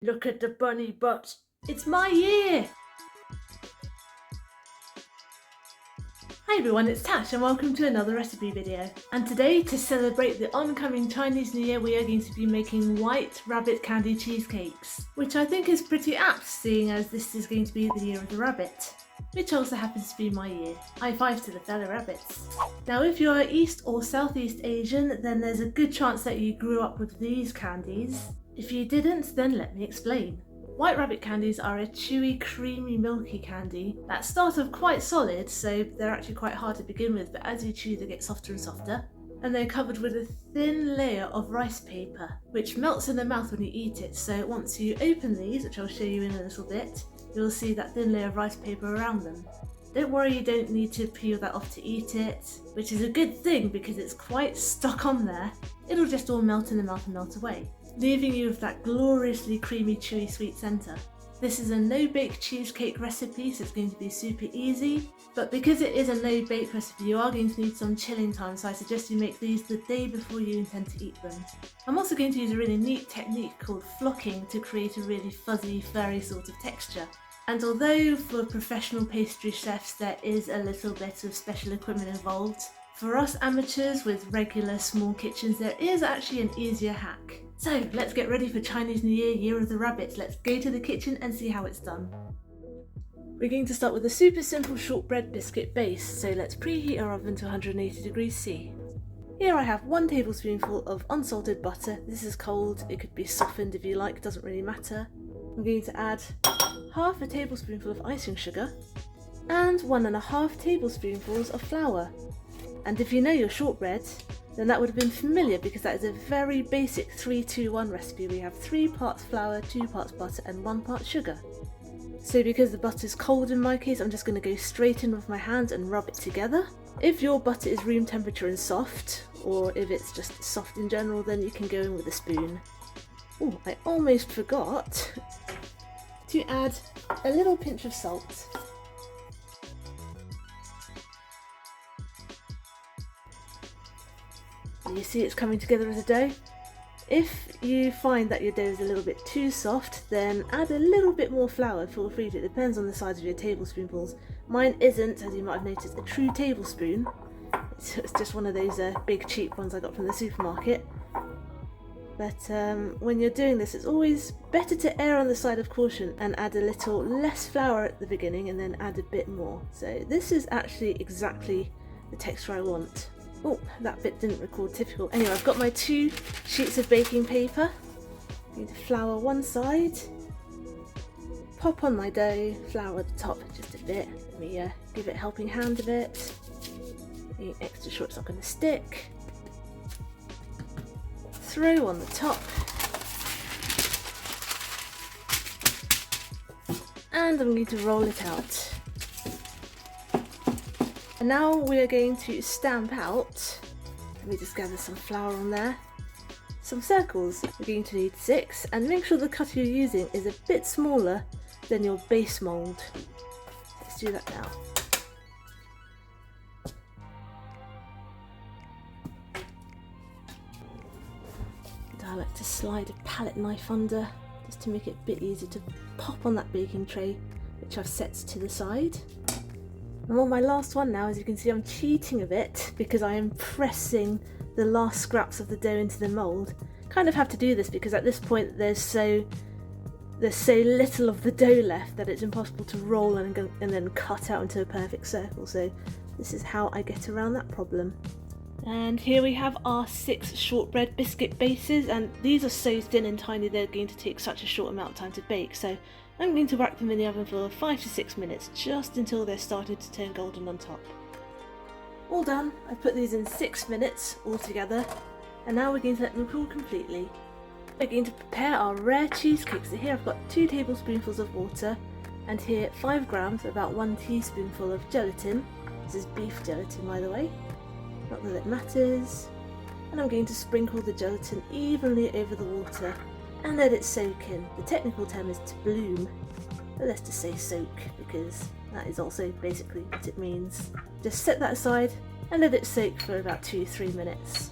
Look at the bunny butt. It's my year! Hi everyone, it's Tash and welcome to another recipe video. And today, to celebrate the oncoming Chinese New Year, we are going to be making white rabbit candy cheesecakes, which I think is pretty apt seeing as this is going to be the year of the rabbit, which also happens to be my year. High five to the fellow rabbits. Now if you're East or Southeast Asian, then there's a good chance that you grew up with these candies. If you didn't, then let me explain. White rabbit candies are a chewy, creamy, milky candy that start off quite solid, so they're actually quite hard to begin with, but as you chew they get softer and softer. And they're covered with a thin layer of rice paper, which melts in the mouth when you eat it, so once you open these, which I'll show you in a little bit, you'll see that thin layer of rice paper around them. Don't worry, you don't need to peel that off to eat it, which is a good thing because it's quite stuck on there. It'll just all melt in the mouth and melt away, leaving you with that gloriously creamy, chewy, sweet centre. This is a no-bake cheesecake recipe, so it's going to be super easy, but because it is a no-bake recipe, you are going to need some chilling time, so I suggest you make these the day before you intend to eat them. I'm also going to use a really neat technique called flocking to create a really fuzzy, furry sort of texture. And although for professional pastry chefs there is a little bit of special equipment involved, for us amateurs with regular small kitchens there is actually an easier hack. So let's get ready for Chinese New Year, Year of the Rabbit. Let's go to the kitchen and see how it's done. We're going to start with a super simple shortbread biscuit base, so let's preheat our oven to 180 degrees C. Here I have 1 tablespoonful of unsalted butter. This is cold, it could be softened if you like, doesn't really matter. I'm going to add half a tablespoonful of icing sugar and 1.5 tablespoonfuls of flour. And if you know your shortbread, then that would have been familiar because that is a very basic 3-2-1 recipe. We have 3 parts flour, 2 parts butter and 1 part sugar. So because the butter is cold in my case, I'm just going to go straight in with my hands and rub it together. If your butter is room temperature and soft, or if it's just soft in general, then you can go in with a spoon. Oh, I almost forgot to add a little pinch of salt. You see it's coming together as a dough. If you find that your dough is a little bit too soft, then add a little bit more flour, feel free to. It depends on the size of your tablespoonfuls. Mine isn't, as you might have noticed, a true tablespoon. It's just one of those big cheap ones I got from the supermarket. But when you're doing this, it's always better to err on the side of caution and add a little less flour at the beginning and then add a bit more. So this is actually exactly the texture I want. Oh, that bit didn't record, typical. Anyway, I've got my 2 sheets of baking paper. I'm going to flour one side, pop on my dough, flour at the top just a bit. Let me give it a helping hand a bit. Being extra sure it's not going to stick. Throw on the top. And I'm going to roll it out. And now we are going to stamp out, let me just gather some flour on there, some circles. We're going to need 6, and make sure the cutter you're using is a bit smaller than your base mould. Let's do that now. And I like to slide a palette knife under, just to make it a bit easier to pop on that baking tray, which I've set to the side. I'm on my last one now. As you can see, I'm cheating a bit because I am pressing the last scraps of the dough into the mould. Kind of have to do this because at this point there's so little of the dough left that it's impossible to roll and then cut out into a perfect circle. So this is how I get around that problem. And here we have our 6 shortbread biscuit bases, and these are so thin and tiny they're going to take such a short amount of time to bake. So I'm going to whack them in the oven for 5 to 6 minutes, just until they're started to turn golden on top. All done. I put these in 6 minutes all together, and now we're going to let them cool completely. We're going to prepare our rare cheesecake. So here I've got 2 tablespoonfuls of water, and here 5 grams, about 1 teaspoonful of gelatin. This is beef gelatin, by the way, not that it matters. And I'm going to sprinkle the gelatin evenly over the water and let it soak in. The technical term is to bloom, but let's just say soak because that is also basically what it means. Just set that aside and let it soak for about 2-3 minutes.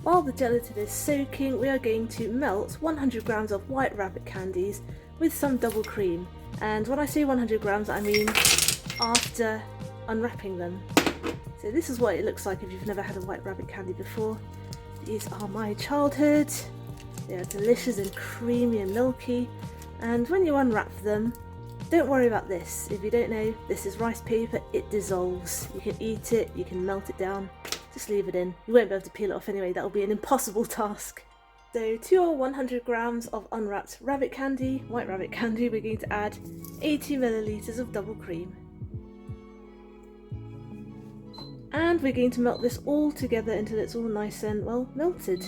While the gelatin is soaking, we are going to melt 100 grams of white rabbit candies with some double cream. And when I say 100 grams, I mean after unwrapping them. So this is what it looks like if you've never had a white rabbit candy before. These are my childhood. They are delicious and creamy and milky. And when you unwrap them, don't worry about this. If you don't know, this is rice paper, it dissolves. You can eat it, you can melt it down, just leave it in. You won't be able to peel it off anyway, that will be an impossible task. So to our 100 grams of unwrapped rabbit candy, white rabbit candy, we're going to add 80 millilitres of double cream. And we're going to melt this all together until it's all nice and, well, melted.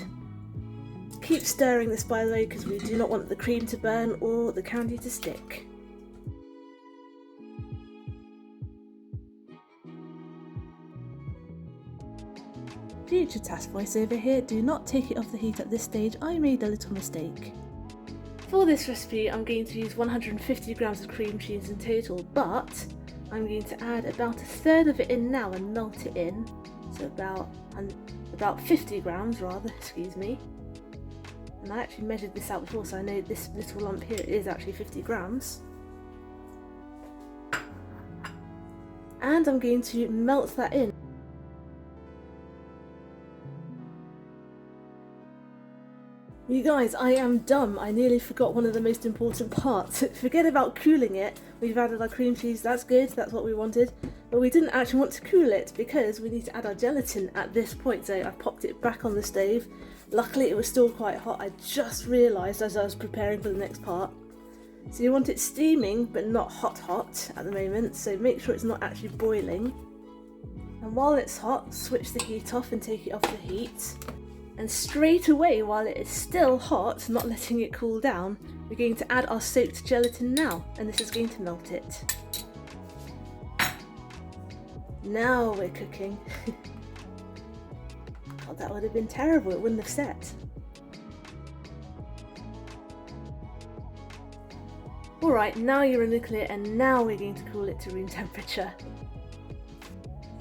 Keep stirring this, by the way, because we do not want the cream to burn or the candy to stick. Future task voiceover here, do not take it off the heat at this stage, I made a little mistake. For this recipe I'm going to use 150 grams of cream cheese in total, but I'm going to add about a third of it in now and melt it in, so about 50 grams rather, excuse me. And I actually measured this out before, so I know this little lump here is actually 50 grams. And I'm going to melt that in. You guys, I am dumb. I nearly forgot one of the most important parts. Forget about cooling it. We've added our cream cheese, that's good, that's what we wanted. But we didn't actually want to cool it because we need to add our gelatin at this point. So I popped it back on the stove. Luckily it was still quite hot. I just realised as I was preparing for the next part. So you want it steaming but not hot at the moment. So make sure it's not actually boiling. And while it's hot, switch the heat off and take it off the heat. And straight away, while it is still hot, not letting it cool down, we're going to add our soaked gelatin now, and this is going to melt it. Now we're cooking. Oh, that would have been terrible, it wouldn't have set. Alright, now you're in the clear, and now we're going to cool it to room temperature.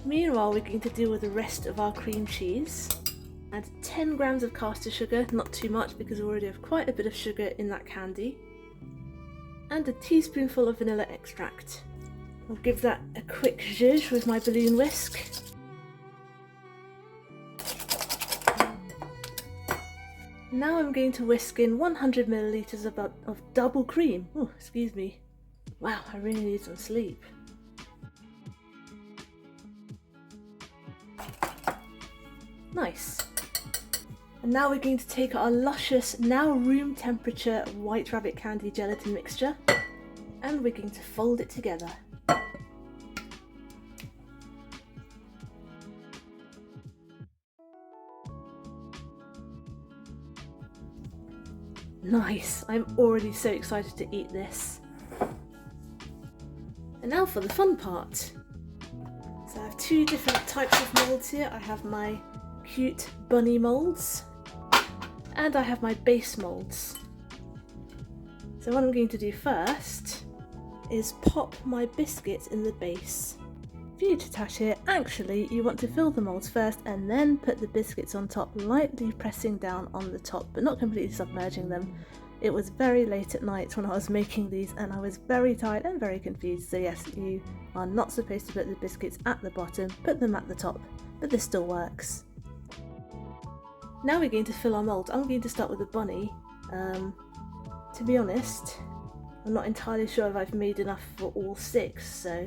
Meanwhile, we're going to deal with the rest of our cream cheese. Add 10 grams of caster sugar, not too much because we already have quite a bit of sugar in that candy. And a teaspoonful of vanilla extract. I'll give that a quick zhuzh with my balloon whisk. Now I'm going to whisk in 100 millilitres of double cream. Oh, excuse me. Wow, I really need some sleep. Nice. And now we're going to take our luscious, now room temperature white rabbit candy gelatin mixture and we're going to fold it together. Nice, I'm already so excited to eat this. And now for the fun part. So I have two different types of moulds here. I have my cute bunny moulds and I have my base moulds. So what I'm going to do first is pop my biscuits in the base. Future Tash here, actually you want to fill the moulds first and then put the biscuits on top, lightly pressing down on the top but not completely submerging them. It was very late at night when I was making these and I was very tired and very confused, so yes, you are not supposed to put the biscuits at the bottom, put them at the top, but this still works. Now we're going to fill our mould. I'm going to start with the bunny. To be honest, I'm not entirely sure if I've made enough for all 6, so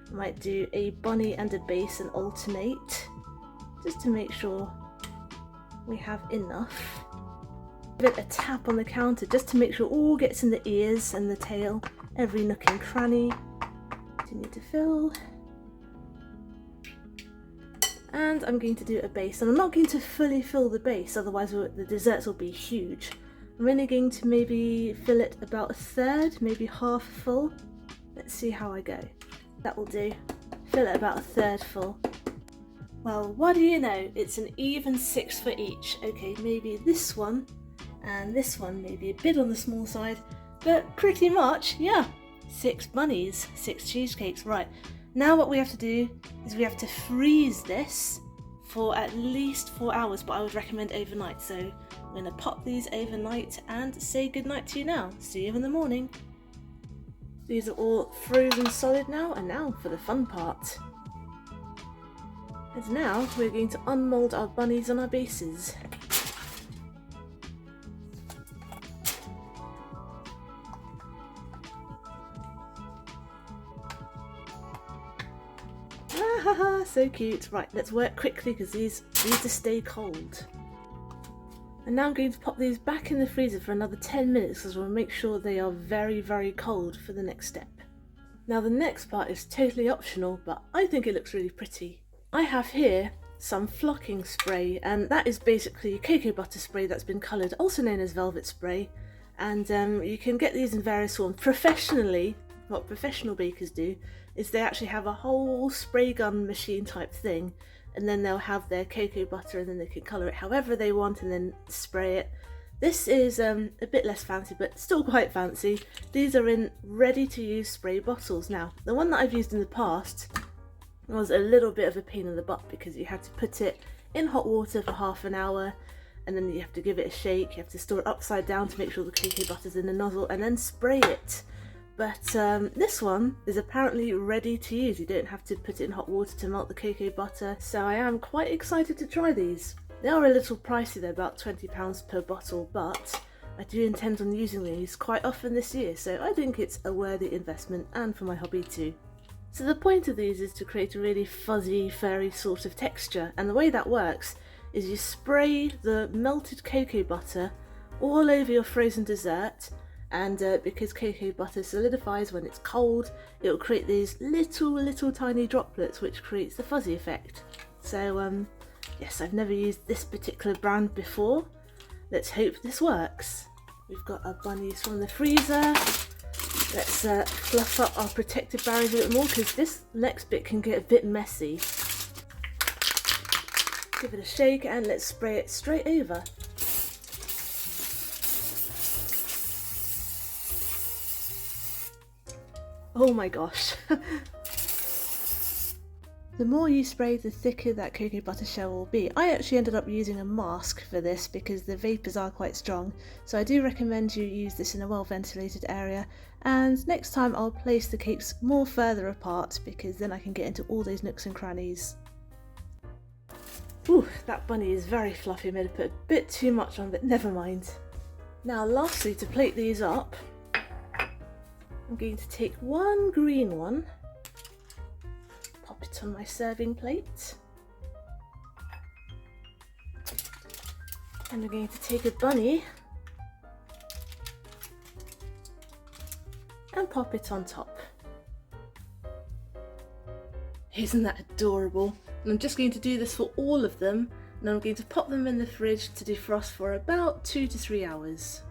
I might do a bunny and a base and alternate, just to make sure we have enough. Give it a tap on the counter just to make sure all gets in the ears and the tail, every nook and cranny. Continue to fill. And I'm going to do a base, and I'm not going to fully fill the base, otherwise the desserts will be huge. I'm only going to maybe fill it about a third, maybe half full. Let's see how I go. That will do. Fill it about a third full. Well, what do you know? It's an even 6 for each. Okay, maybe this one and this one may be a bit on the small side, but pretty much, yeah, 6 bunnies, 6 cheesecakes, right. Now what we have to do is we have to freeze this for at least 4 hours, but I would recommend overnight. So I'm going to pop these overnight and say goodnight to you now. See you in the morning. These are all frozen solid now, and now for the fun part. And now we're going to unmould our bunnies on our bases. Ah, so cute. Right, let's work quickly because these need to stay cold. And now I'm going to pop these back in the freezer for another 10 minutes because we'll make sure they are very, very cold for the next step. Now the next part is totally optional, but I think it looks really pretty. I have here some flocking spray, and that is basically cocoa butter spray that's been coloured, also known as velvet spray. And you can get these in various forms. Professionally, what professional bakers do is they actually have a whole spray gun machine type thing, and then they'll have their cocoa butter and then they can colour it however they want and then spray it. This is a bit less fancy, but still quite fancy. These are in ready to use spray bottles. Now, the one that I've used in the past was a little bit of a pain in the butt because you had to put it in hot water for half an hour, and then you have to give it a shake. You have to store it upside down to make sure the cocoa butter's in the nozzle and then spray it. But this one is apparently ready to use. You don't have to put it in hot water to melt the cocoa butter. So I am quite excited to try these. They are a little pricey, they're about £20 per bottle, but I do intend on using these quite often this year, so I think it's a worthy investment, and for my hobby too. So the point of these is to create a really fuzzy, furry sort of texture, and the way that works is you spray the melted cocoa butter all over your frozen dessert, and because cocoa butter solidifies when it's cold, it will create these little tiny droplets which creates the fuzzy effect. So yes, I've never used this particular brand before. Let's hope this works. We've got our bunnies from the freezer. Let's fluff up our protective barriers a bit more because this next bit can get a bit messy. Give it a shake and let's spray it straight over. Oh my gosh. The more you spray, the thicker that cocoa butter shell will be. I actually ended up using a mask for this because the vapours are quite strong, so I do recommend you use this in a well ventilated area, and next time I'll place the cakes more further apart because then I can get into all those nooks and crannies. Ooh, that bunny is very fluffy. I may have put a bit too much on, but never mind. Now lastly, to plate these up, I'm going to take one green one, pop it on my serving plate, and I'm going to take a bunny and pop it on top. Isn't that adorable? And I'm just going to do this for all of them, and I'm going to pop them in the fridge to defrost for about 2 to 3 hours.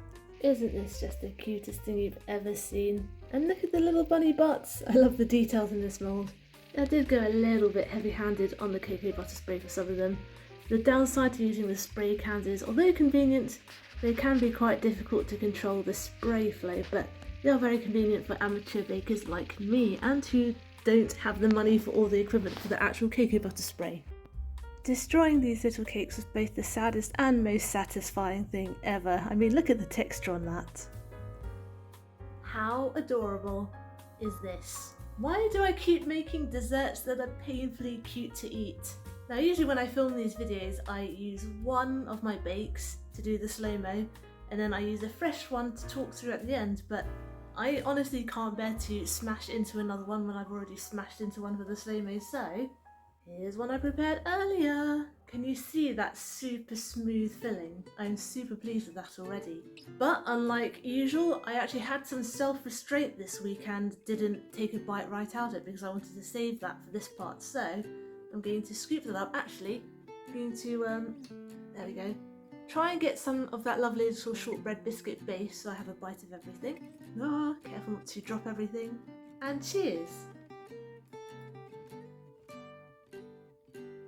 Isn't this just the cutest thing you've ever seen? And look at the little bunny butts. I love the details in this mould. I did go a little bit heavy-handed on the cocoa butter spray for some of them. The downside to using the spray cans is, although convenient, they can be quite difficult to control the spray flow, but they are very convenient for amateur bakers like me and who don't have the money for all the equipment for the actual cocoa butter spray. Destroying these little cakes was both the saddest and most satisfying thing ever. I mean, look at the texture on that. How adorable is this? Why do I keep making desserts that are painfully cute to eat? Now usually when I film these videos I use one of my bakes to do the slow-mo, and then I use a fresh one to talk through at the end, but I honestly can't bear to smash into another one when I've already smashed into one for the slow-mo, so here's one I prepared earlier. Can you see that super smooth filling? I'm super pleased with that already. But unlike usual, I actually had some self-restraint this week and didn't take a bite right out of it because I wanted to save that for this part. So I'm going to scoop that up. Actually, I'm going to, there we go. Try and get some of that lovely little shortbread biscuit base so I have a bite of everything. Ah, careful not to drop everything. And cheers!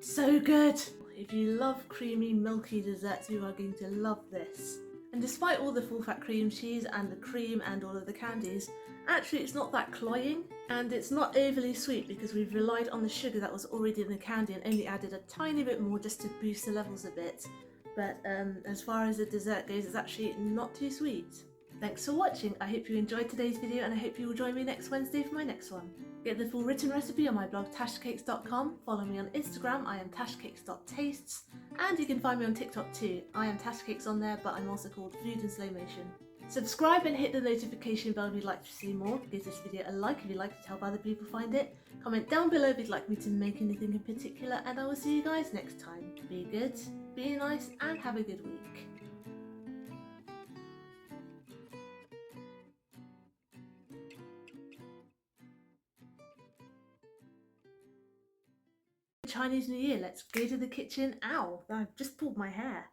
So good! If you love creamy, milky desserts, you are going to love this. And despite all the full fat cream cheese and the cream and all of the candies, actually it's not that cloying, and it's not overly sweet because we've relied on the sugar that was already in the candy and only added a tiny bit more just to boost the levels a bit. But as far as the dessert goes, it's actually not too sweet. Thanks for watching. I hope you enjoyed today's video and I hope you will join me next Wednesday for my next one. Get the full written recipe on my blog tashcakes.com, follow me on Instagram, I am tashcakes.tastes, and you can find me on TikTok too. I am tashcakes on there, but I'm also called Food in Slow Motion. Subscribe and hit the notification bell if you'd like to see more. Give this video a like if you'd like to help other people find it. Comment down below if you'd like me to make anything in particular, and I will see you guys next time. Be good, be nice, and have a good week. Chinese New Year, let's go to the kitchen. Ow, I just pulled my hair.